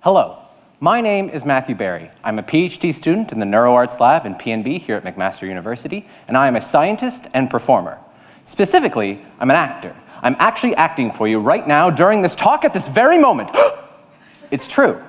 Hello, my name is Matthew Barry. I'm a PhD student in the NeuroArts Lab in PNB here at McMaster University, and I am a scientist and performer. Specifically, I'm an actor. I'm actually acting for you right now during this talk at this very moment. It's true,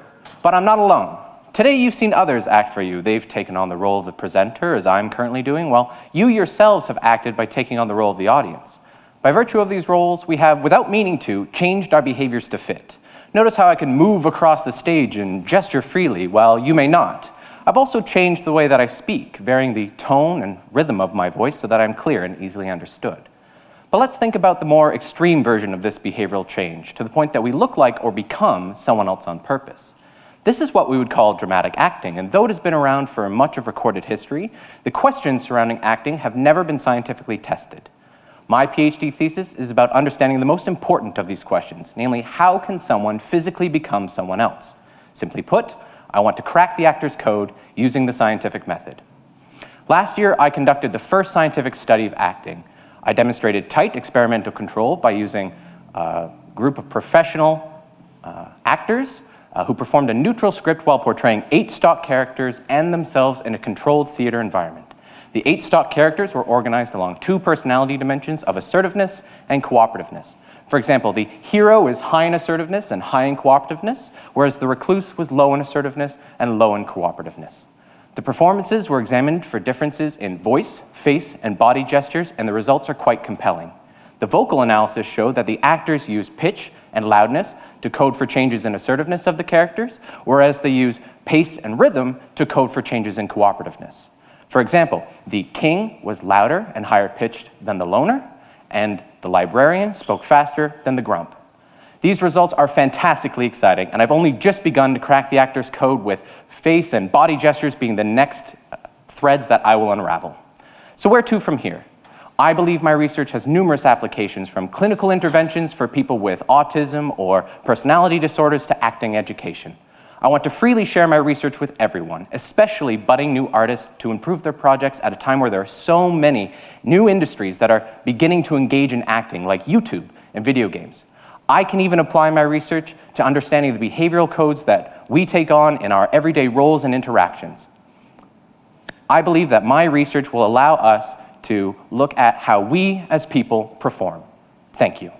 but I'm not alone. Today you've seen others act for you. They've taken on the role of the presenter, as I'm currently doing, while you yourselves have acted by taking on the role of the audience. By virtue of these roles, we have, without meaning to, changed our behaviors to fit. Notice how I can move across the stage and gesture freely, while you may not. I've also changed the way that I speak, varying the tone and rhythm of my voice so that I'm clear and easily understood. But let's think about the more extreme version of this behavioral change, to the point that we look like or become someone else on purpose. This is what we would call dramatic acting, and though it has been around for much of recorded history, the questions surrounding acting have never been scientifically tested. My PhD thesis is about understanding the most important of these questions, namely, how can someone physically become someone else? Simply put, I want to crack the actor's code using the scientific method. Last year, I conducted the first scientific study of acting. I demonstrated tight experimental control by using a group of professional actors who performed a neutral script while portraying 8 stock characters and themselves in a controlled theater environment. The 8 stock characters were organized along 2 personality dimensions of assertiveness and cooperativeness. For example, the hero is high in assertiveness and high in cooperativeness, whereas the recluse was low in assertiveness and low in cooperativeness. The performances were examined for differences in voice, face, and body gestures, and the results are quite compelling. The vocal analysis showed that the actors use pitch and loudness to code for changes in assertiveness of the characters, whereas they use pace and rhythm to code for changes in cooperativeness. For example, the king was louder and higher pitched than the loner, and the librarian spoke faster than the grump. These results are fantastically exciting, and I've only just begun to crack the actor's code, with face and body gestures being the next threads that I will unravel. So where to from here? I believe my research has numerous applications, from clinical interventions for people with autism or personality disorders to acting education. I want to freely share my research with everyone, especially budding new artists, to improve their projects at a time where there are so many new industries that are beginning to engage in acting, like YouTube and video games. I can even apply my research to understanding the behavioral codes that we take on in our everyday roles and interactions. I believe that my research will allow us to look at how we as people perform. Thank you.